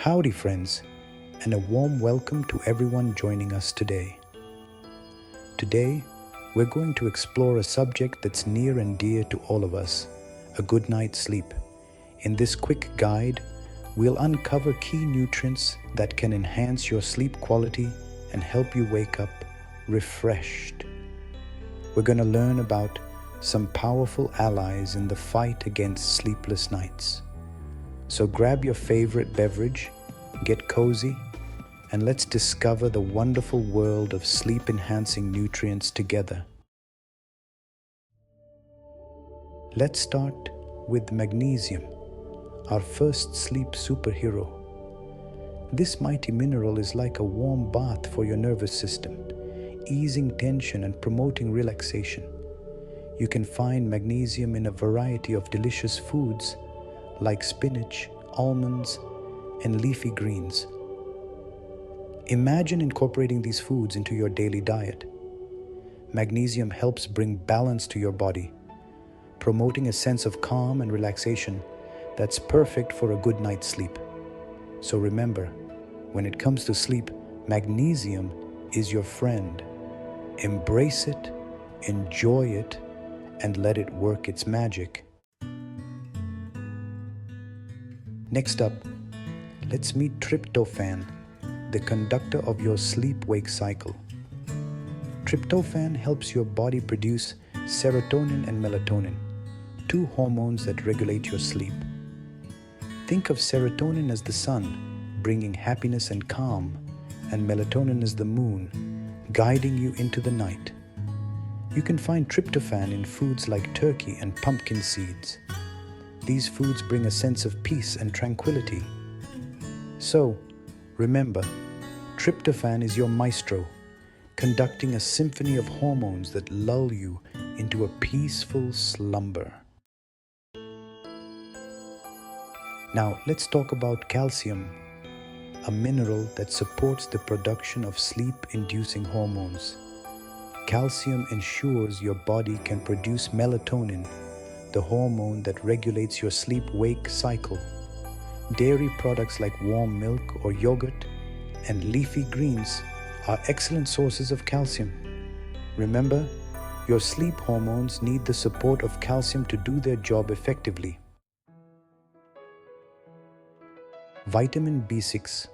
Howdy friends, and a warm welcome to everyone joining us today. Today, we're going to explore a subject that's near and dear to all of us, a good night's sleep. In this quick guide, we'll uncover key nutrients that can enhance your sleep quality and help you wake up refreshed. We're going to learn about some powerful allies in the fight against sleepless nights. So grab your favorite beverage, get cozy, and let's discover the wonderful world of sleep-enhancing nutrients together. Let's start with magnesium, our first sleep superhero. This mighty mineral is like a warm bath for your nervous system, easing tension and promoting relaxation. You can find magnesium in a variety of delicious foods like spinach, almonds, and leafy greens. Imagine incorporating these foods into your daily diet. Magnesium helps bring balance to your body, promoting a sense of calm and relaxation that's perfect for a good night's sleep. So remember, when it comes to sleep, magnesium is your friend. Embrace it, enjoy it, and let it work its magic. Next up, let's meet tryptophan, the conductor of your sleep-wake cycle. Tryptophan helps your body produce serotonin and melatonin, two hormones that regulate your sleep. Think of serotonin as the sun, bringing happiness and calm, and melatonin as the moon, guiding you into the night. You can find tryptophan in foods like turkey and pumpkin seeds. These foods bring a sense of peace and tranquility. So, remember, tryptophan is your maestro, conducting a symphony of hormones that lull you into a peaceful slumber. Now, let's talk about calcium, a mineral that supports the production of sleep-inducing hormones. Calcium ensures your body can produce melatonin, the hormone that regulates your sleep-wake cycle. Dairy products like warm milk or yogurt and leafy greens are excellent sources of calcium. Remember, your sleep hormones need the support of calcium to do their job effectively. Vitamin B6,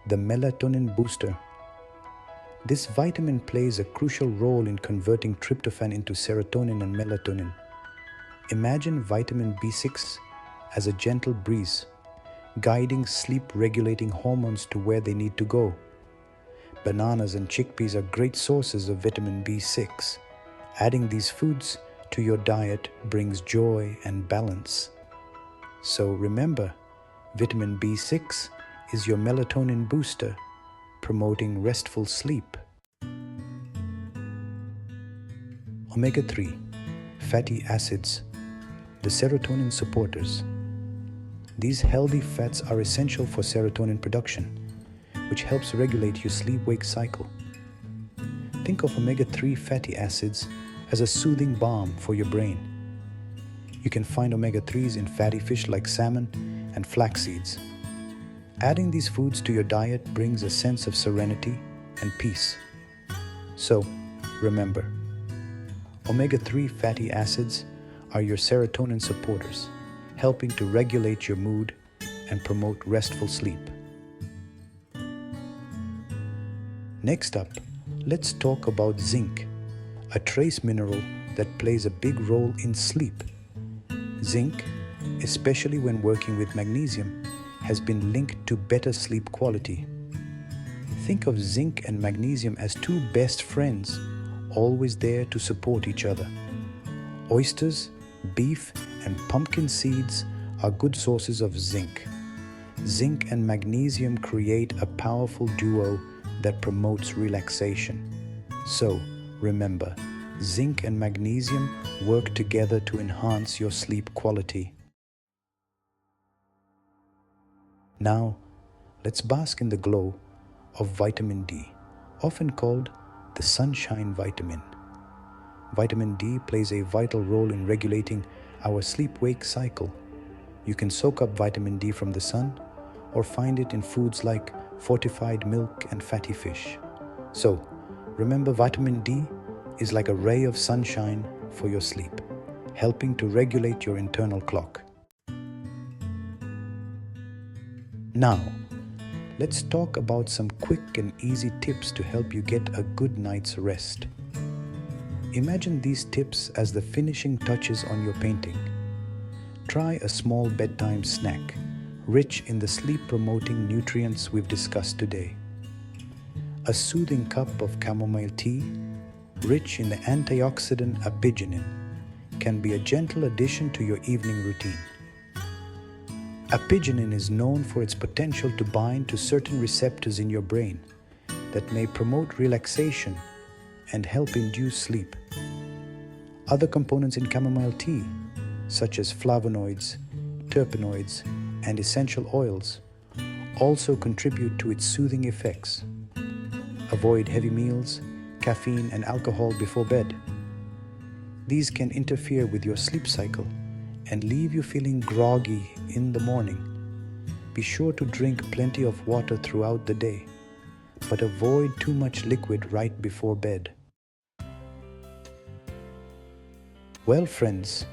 the melatonin booster. This vitamin plays a crucial role in converting tryptophan into serotonin and melatonin. Imagine vitamin B6 as a gentle breeze, guiding sleep-regulating hormones to where they need to go. Bananas and chickpeas are great sources of vitamin B6. Adding these foods to your diet brings joy and balance. So remember, vitamin B6 is your melatonin booster, promoting restful sleep. Omega-3 fatty acids, the serotonin supporters. These healthy fats are essential for serotonin production, which helps regulate your sleep-wake cycle. Think of omega-3 fatty acids as a soothing balm for your brain. You can find omega-3s in fatty fish like salmon and flax seeds. Adding these foods to your diet brings a sense of serenity and peace. So, remember, omega-3 fatty acids are your serotonin supporters, helping to regulate your mood and promote restful sleep. Next up, let's talk about zinc, a trace mineral that plays a big role in sleep. Zinc, especially when working with magnesium, has been linked to better sleep quality. Think of zinc and magnesium as two best friends, always there to support each other. Oysters, beef, and pumpkin seeds are good sources of zinc. Zinc and magnesium create a powerful duo that promotes relaxation. So, remember, zinc and magnesium work together to enhance your sleep quality. Now, let's bask in the glow of vitamin D, often called the sunshine vitamin. Vitamin D plays a vital role in regulating our sleep-wake cycle. You can soak up vitamin D from the sun or find it in foods like fortified milk and fatty fish. So, remember, vitamin D is like a ray of sunshine for your sleep, helping to regulate your internal clock. Now, let's talk about some quick and easy tips to help you get a good night's rest. Imagine these tips as the finishing touches on your painting. Try a small bedtime snack, rich in the sleep-promoting nutrients we've discussed today. A soothing cup of chamomile tea, rich in the antioxidant apigenin, can be a gentle addition to your evening routine. Apigenin is known for its potential to bind to certain receptors in your brain that may promote relaxation and help induce sleep. Other components in chamomile tea, such as flavonoids, terpenoids, and essential oils, also contribute to its soothing effects. Avoid heavy meals, caffeine, and alcohol before bed. These can interfere with your sleep cycle and leave you feeling groggy in the morning. Be sure to drink plenty of water throughout the day, but avoid too much liquid right before bed. Well, friends,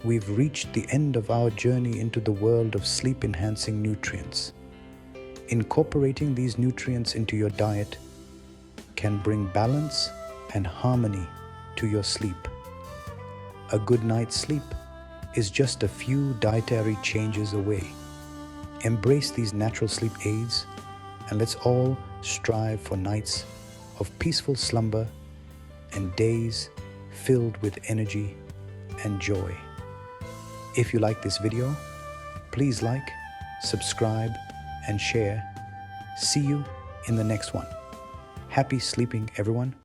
we've reached the end of our journey into the world of sleep-enhancing nutrients. Incorporating these nutrients into your diet can bring balance and harmony to your sleep. A good night's sleep is just a few dietary changes away. Embrace these natural sleep aids, and let's all strive for nights of peaceful slumber and days filled with energy and joy. If you like this video, please like, subscribe, and share. See you in the next one. Happy sleeping, everyone.